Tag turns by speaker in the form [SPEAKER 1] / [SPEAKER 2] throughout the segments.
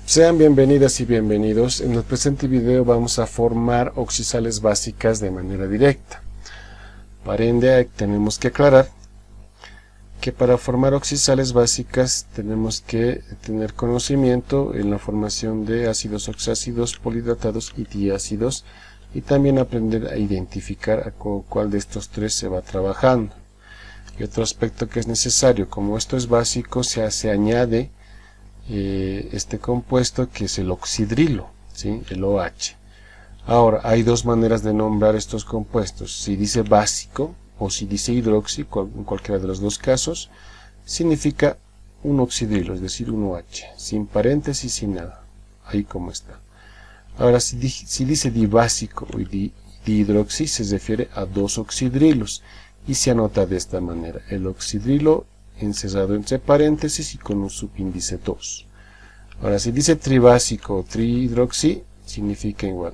[SPEAKER 1] Sean bienvenidas y bienvenidos. En el presente video vamos a formar oxisales básicas de manera directa. Por ende, tenemos que aclarar que para formar oxisales básicas tenemos que tener conocimiento en la formación de ácidos oxácidos, polihidratados y diácidos, y también aprender a identificar a cuál de estos tres se va trabajando. Y otro aspecto que es necesario, como esto es básico, se añade este compuesto que es el oxidrilo, ¿sí? El OH. Ahora, hay dos maneras de nombrar estos compuestos. Si dice básico o si dice hidroxi, en cualquiera de los dos casos, significa un oxidrilo, es decir, un OH, sin paréntesis, sin nada, ahí como está. Ahora, si dice dibásico o dihidroxi, se refiere a dos oxidrilos, y se anota de esta manera: el oxidrilo encerrado entre paréntesis y con un subíndice 2. Ahora, si dice tribásico o trihidroxi, significa igual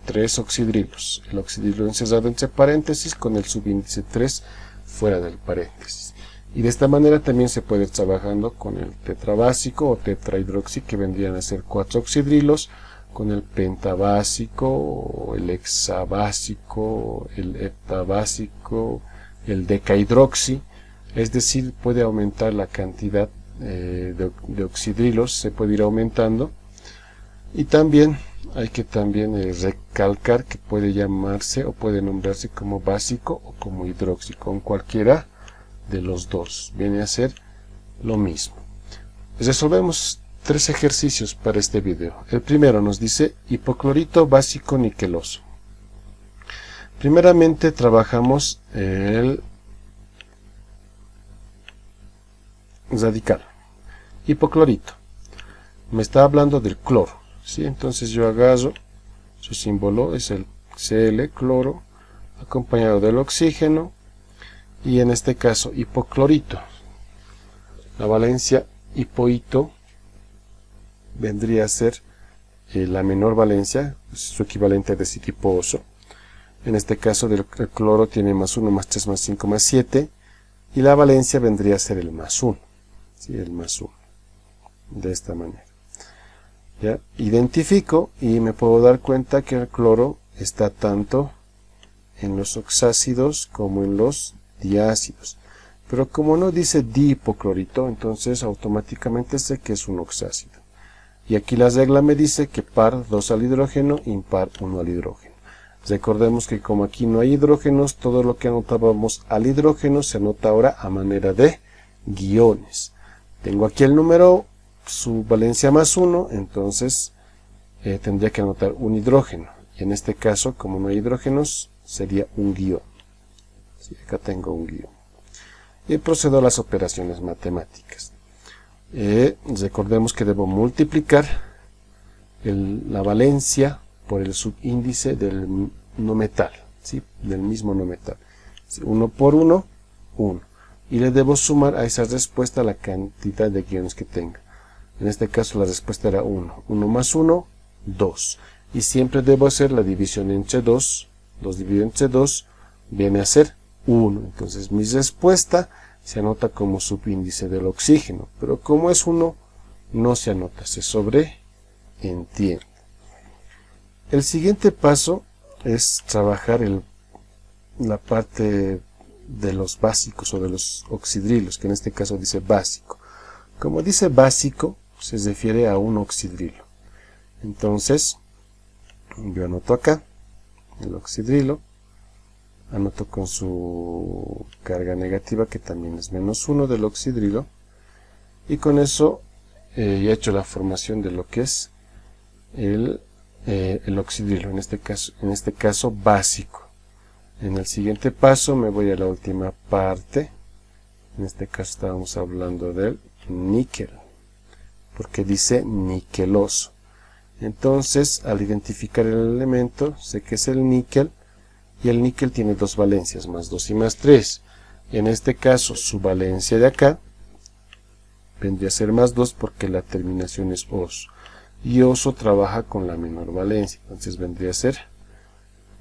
[SPEAKER 1] tres oxidrilos, el oxidrilo encerrado entre paréntesis con el subíndice 3 fuera del paréntesis. Y de esta manera también se puede ir trabajando con el tetrabásico o tetrahidroxi, que vendrían a ser 4 oxidrilos, con el pentabásico o el hexabásico, el heptabásico, el decahidroxi. Es decir, puede aumentar la cantidad de oxidrilos, se puede ir aumentando. Y también hay que recalcar que puede llamarse o puede nombrarse como básico o como hidroxi, con cualquiera de los dos. Viene a ser lo mismo. Resolvemos 3 ejercicios para este video. El primero nos dice hipoclorito básico niqueloso. Primeramente trabajamos el radical. Hipoclorito. Me está hablando del cloro, ¿sí? Entonces yo agarro, su símbolo es el Cl, cloro, acompañado del oxígeno, y en este caso hipoclorito. La valencia hipoito vendría a ser la menor valencia, su equivalente a decir hiposo. En este caso el cloro tiene más 1, más 3, más 5, más 7, y la valencia vendría a ser el más 1. ¿Sí? El más 1. De esta manera. ¿Ya? Identifico y me puedo dar cuenta que el cloro está tanto en los oxácidos como en los diácidos. Pero como no dice dihipoclorito, entonces automáticamente sé que es un oxácido. Y aquí la regla me dice que par 2 al hidrógeno, impar 1 al hidrógeno. Recordemos que como aquí no hay hidrógenos, todo lo que anotábamos al hidrógeno se anota ahora a manera de guiones. Tengo aquí el número, su valencia más 1, entonces tendría que anotar un hidrógeno. Y en este caso, como no hay hidrógenos, sería un guión. Sí, acá tengo un guión. Y procedo a las operaciones matemáticas. Recordemos que debo multiplicar la valencia por el subíndice del no metal, ¿sí? Del mismo no metal. 1 por 1, 1. Y le debo sumar a esa respuesta la cantidad de guiones que tenga. En este caso la respuesta era 1. 1 más 1, 2. Y siempre debo hacer la división entre 2. 2 dividido entre 2 viene a ser 1. Entonces mi respuesta se anota como subíndice del oxígeno. Pero como es 1, no se anota, se sobreentiende. El siguiente paso es trabajar la parte de los básicos o de los oxidrilos, que en este caso dice básico. Como dice básico, se refiere a un oxidrilo. Entonces, yo anoto acá el oxidrilo, anoto con su carga negativa, que también es menos 1 del oxidrilo, y con eso ya he hecho la formación de lo que es el oxidrilo, en este caso básico. En el siguiente paso me voy a la última parte. En este caso estábamos hablando del níquel, porque dice niqueloso. Entonces, al identificar el elemento, sé que es el níquel, y el níquel tiene dos valencias, más 2 y más 3. En este caso, su valencia de acá vendría a ser más 2 porque la terminación es oso. Y oso trabaja con la menor valencia, entonces vendría a ser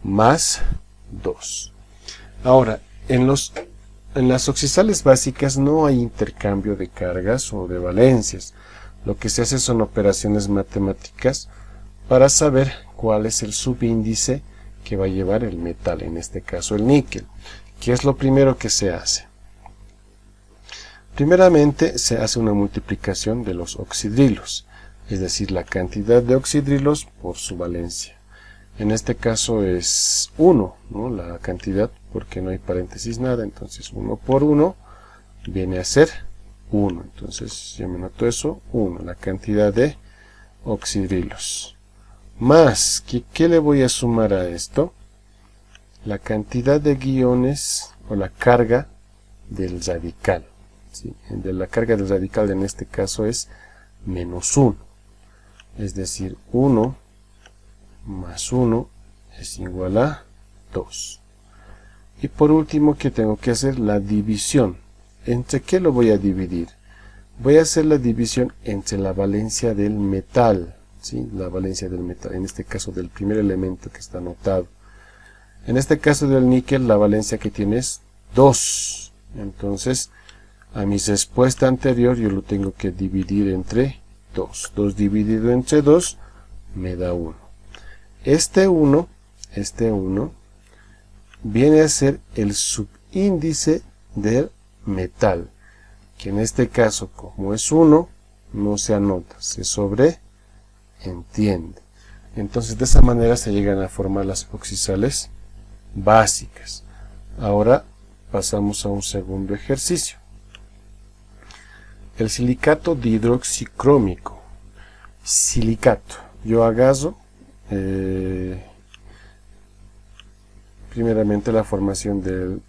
[SPEAKER 1] más 2. Ahora, en las oxisales básicas no hay intercambio de cargas o de valencias. lo que se hace son operaciones matemáticas para saber cuál es el subíndice que va a llevar el metal, en este caso el níquel. ¿Qué es lo primero que se hace? Primeramente se hace una multiplicación de los oxidrilos, es decir, la cantidad de oxidrilos por su valencia. En este caso es 1, ¿no? La cantidad, porque no hay paréntesis nada, entonces 1 por 1 viene a ser 1. Entonces yo me noto eso, 1, la cantidad de oxidrilos. Más, ¿qué le voy a sumar a esto? La cantidad de guiones o la carga del radical. ¿Sí? De la carga del radical en este caso es menos 1. Es decir, 1 más 1 es igual a 2. Y por último, ¿qué tengo que hacer? La división. ¿Entre qué lo voy a dividir? Voy a hacer la división entre la valencia del metal. ¿Sí? La valencia del metal, en este caso del primer elemento que está anotado. En este caso del níquel, la valencia que tiene es 2. Entonces, a mi respuesta anterior yo lo tengo que dividir entre 2. 2 dividido entre 2 me da 1. Este 1 viene a ser el subíndice del metal, que en este caso, como es 1, no se anota, se sobreentiende. Entonces de esa manera se llegan a formar las oxisales básicas. Ahora pasamos a un segundo ejercicio. El silicato dihidroxicrómico. Silicato. Yo agarro primeramente la formación del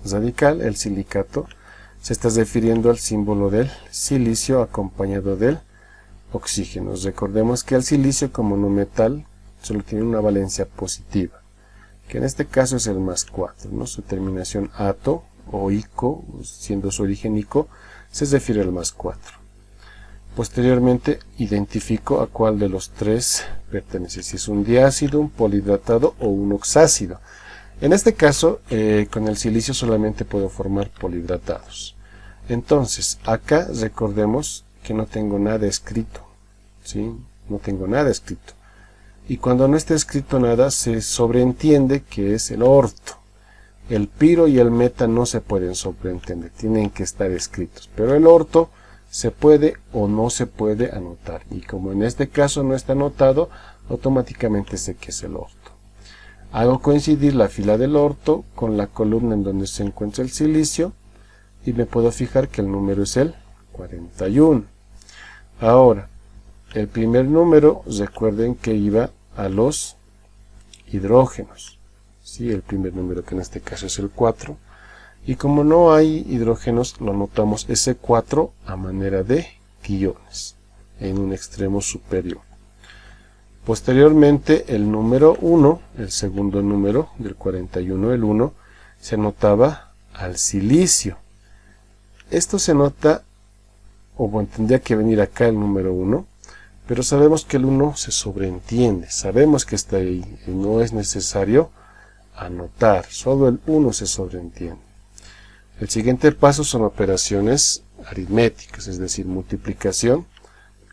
[SPEAKER 1] radical, el silicato. Se está refiriendo al símbolo del silicio acompañado del oxígeno. Recordemos que el silicio, como no metal, solo tiene una valencia positiva, que en este caso es el más 4, ¿no? Su terminación ato o ico, siendo su origen ico, se refiere al más 4. Posteriormente identifico a cuál de los tres pertenece, si es un diácido, un polihidratado o un oxácido. En este caso, con el silicio solamente puedo formar polihidratados. Entonces, acá recordemos que no tengo nada escrito, ¿sí? No tengo nada escrito. Y cuando no esté escrito nada, se sobreentiende que es el orto. El piro y el meta no se pueden sobreentender, tienen que estar escritos. Pero el orto se puede o no se puede anotar. Y como en este caso no está anotado, automáticamente sé que es el orto. Hago coincidir la fila del orto con la columna en donde se encuentra el silicio y me puedo fijar que el número es el 41. Ahora, el primer número, recuerden que iba a los hidrógenos. ¿Sí? El primer número, que en este caso es el 4. Y como no hay hidrógenos, lo notamos ese 4 a manera de guiones en un extremo superior. Posteriormente, el número 1, el segundo número del 41, el 1, se anotaba al silicio. Esto se nota, o bueno, tendría que venir acá el número 1, pero sabemos que el 1 se sobreentiende, sabemos que está ahí, y no es necesario anotar, solo el 1 se sobreentiende. El siguiente paso son operaciones aritméticas, es decir, multiplicación,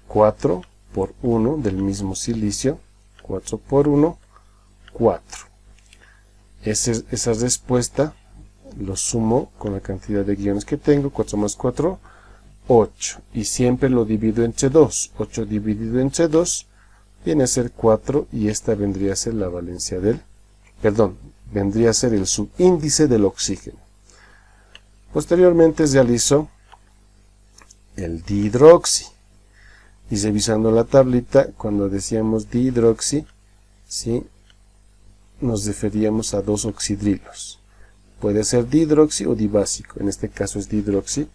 [SPEAKER 1] 4 por 1 del mismo silicio, 4 por 1, 4. Esa respuesta lo sumo con la cantidad de guiones que tengo, 4 más 4, 8. Y siempre lo divido entre 2. 8 dividido entre 2 viene a ser 4 y esta vendría a ser la valencia del, vendría a ser el subíndice del oxígeno. Posteriormente realizo el dihidroxi. Y revisando la tablita, cuando decíamos dihidroxi, ¿sí?, nos referíamos a dos oxidrilos. Puede ser dihidroxi o dibásico, en este caso es dihidroxi,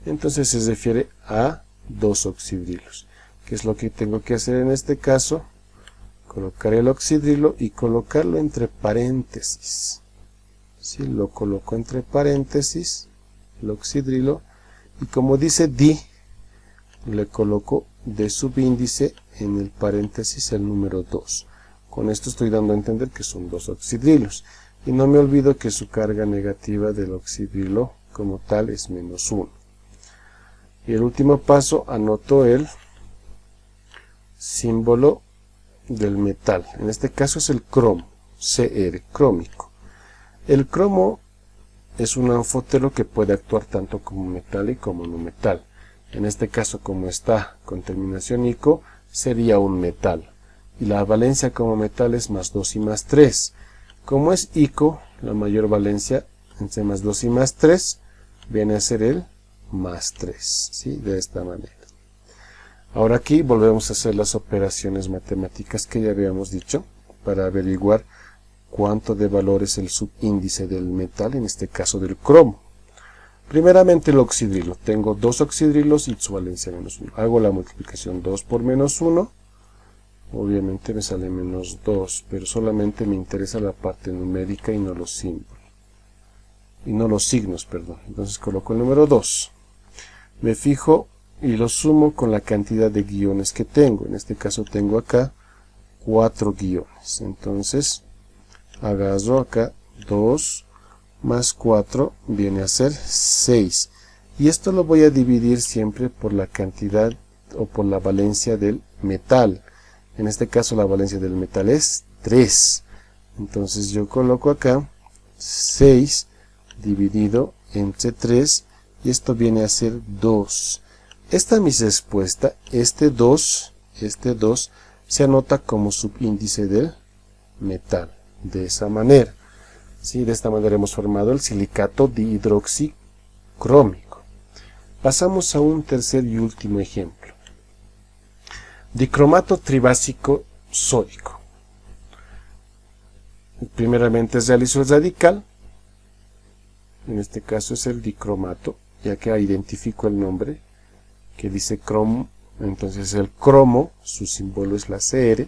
[SPEAKER 1] entonces se refiere a dos oxidrilos. ¿Qué es lo que tengo que hacer en este caso? Colocar el oxidrilo y colocarlo entre paréntesis. ¿Sí? Lo coloco entre paréntesis, el oxidrilo, y como dice di, le coloco de subíndice en el paréntesis el número 2. Con esto estoy dando a entender que son dos oxidrilos. Y no me olvido que su carga negativa del oxidrilo como tal es menos 1. Y el último paso, anoto el símbolo del metal. En este caso es el cromo, Cr, crómico. El cromo es un anfótero que puede actuar tanto como metal y como no metal. En este caso, como está con terminación ico, sería un metal. Y la valencia como metal es más 2 y más 3. Como es ico, la mayor valencia entre más 2 y más 3 viene a ser el más 3. ¿Sí? De esta manera. Ahora aquí volvemos a hacer las operaciones matemáticas que ya habíamos dicho para averiguar cuánto de valor es el subíndice del metal, en este caso del cromo. Primeramente el oxidrilo. Tengo 2 oxidrilos y su valencia menos 1. Hago la multiplicación 2 por menos 1. Obviamente me sale menos 2, pero solamente me interesa la parte numérica y no los símbolos. Y no los signos, perdón. Entonces coloco el número 2. Me fijo y lo sumo con la cantidad de guiones que tengo. En este caso tengo acá 4 guiones. Entonces agarro acá 2 más 4 viene a ser 6. Y esto lo voy a dividir siempre por la cantidad o por la valencia del metal. En este caso la valencia del metal es 3. Entonces yo coloco acá 6 dividido entre 3 y esto viene a ser 2. Esta es mi respuesta. Este 2 se anota como subíndice del metal. De esa manera. ¿Sí? De esta manera hemos formado el silicato dihidroxicrómico. Pasamos a un tercer y último ejemplo. Dicromato tribásico sódico. Primeramente realizo el radical. En este caso es el dicromato, ya que identifico el nombre que dice cromo. Entonces el cromo, su símbolo es la Cr.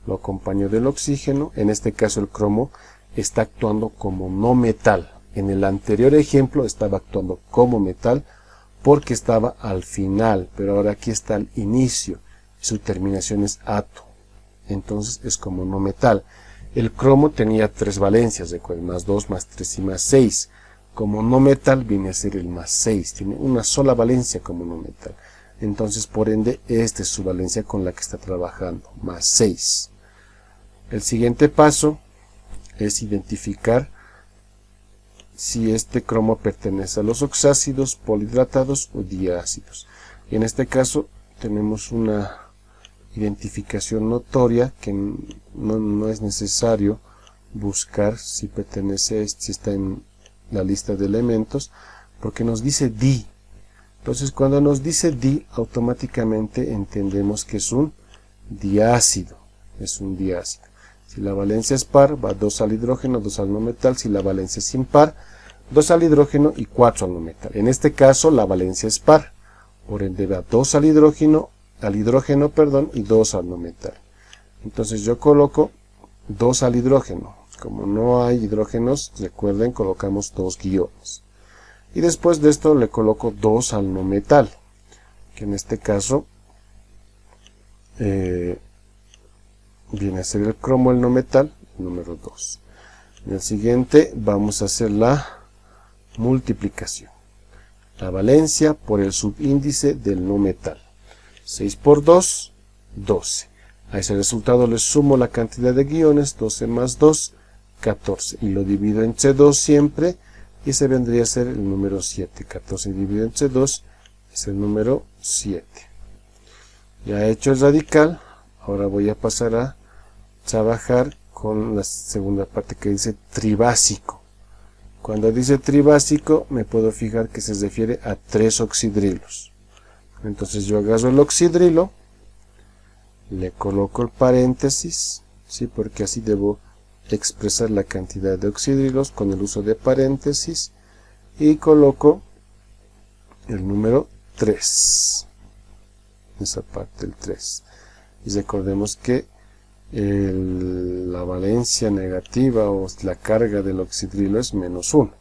[SPEAKER 1] Lo acompaño del oxígeno. En este caso el cromo está actuando como no metal. En el anterior ejemplo estaba actuando como metal porque estaba al final, pero ahora aquí está al inicio. Su terminación es ato. Entonces es como no metal. El cromo tenía 3 valencias, recuerden, más 2, más 3 y más 6. Como no metal viene a ser el más 6. Tiene una sola valencia como no metal. Entonces, por ende, esta es su valencia con la que está trabajando, más 6. El siguiente paso es identificar si este cromo pertenece a los oxácidos, polihidratados o diácidos. Y en este caso tenemos una identificación notoria que no es necesario buscar si pertenece, si está en la lista de elementos, porque nos dice di. Entonces cuando nos dice di, automáticamente entendemos que es un diácido. Es un diácido. Si la valencia es par, va 2 al hidrógeno, 2 al no metal. Si la valencia es impar, 2 al hidrógeno y 4 al no metal. En este caso la valencia es par, por ende va 2 al hidrógeno, y 2 al no metal. Entonces yo coloco 2 al hidrógeno. Como no hay hidrógenos, recuerden, colocamos 2 guiones. Y después de esto le coloco 2 al no metal, que en este caso viene a ser el cromo, el no metal, número 2. En el siguiente vamos a hacer la multiplicación. La valencia por el subíndice del no metal. 6 por 2, 12. A ese resultado le sumo la cantidad de guiones, 12 más 2, 14. Y lo divido entre 2 siempre, y ese vendría a ser el número 7. 14 dividido entre 2 es el número 7. Ya he hecho el radical, ahora voy a pasar a trabajar con la segunda parte que dice tribásico. Cuando dice tribásico me puedo fijar que se refiere a 3 oxidrilos. Entonces yo agarro el oxidrilo, le coloco el paréntesis, ¿sí? Porque así debo expresar la cantidad de oxidrilos con el uso de paréntesis, y coloco el número 3. Esa parte, el 3. Y recordemos que la valencia negativa o la carga del oxidrilo es menos 1.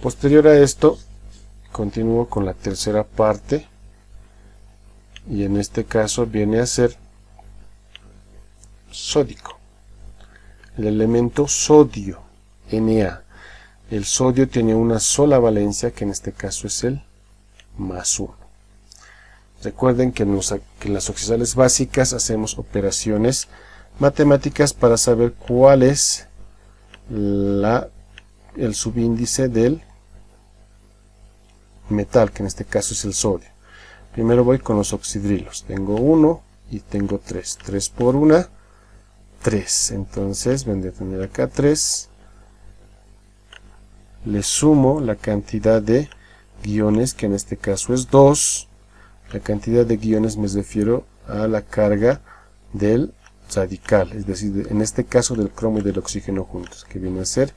[SPEAKER 1] Posterior a esto, continúo con la tercera parte, y en este caso viene a ser sódico. El elemento sodio, Na. El sodio tiene una sola valencia, que en este caso es el más 1. Recuerden que en las oxidales básicas hacemos operaciones matemáticas para saber cuál es el subíndice del metal, que en este caso es el sodio. Primero voy con los oxidrilos. Tengo 1 y tengo 3. 3 por 1, 3. Entonces vendré a tener acá 3. Le sumo la cantidad de guiones, que en este caso es 2. La cantidad de guiones me refiero a la carga del radical, es decir, en este caso del cromo y del oxígeno juntos, que viene a ser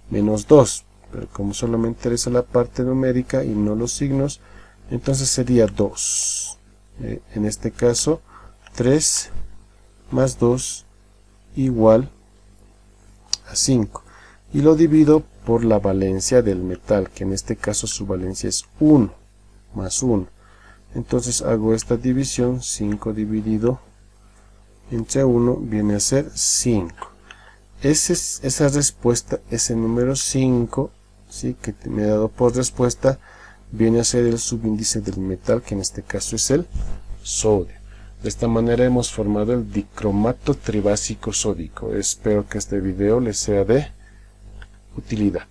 [SPEAKER 1] menos 2. Pero como solo me interesa la parte numérica y no los signos, entonces sería 2. En este caso, 3 más 2 igual a 5. Y lo divido por la valencia del metal, que en este caso su valencia es 1 más 1. Entonces hago esta división. 5 dividido entre 1 viene a ser 5. Esa respuesta, ese número 5, ¿sí?, que me ha dado por respuesta, viene a ser el subíndice del metal, que en este caso es el sodio. De esta manera hemos formado el dicromato tribásico sódico. Espero que este video les sea de utilidad.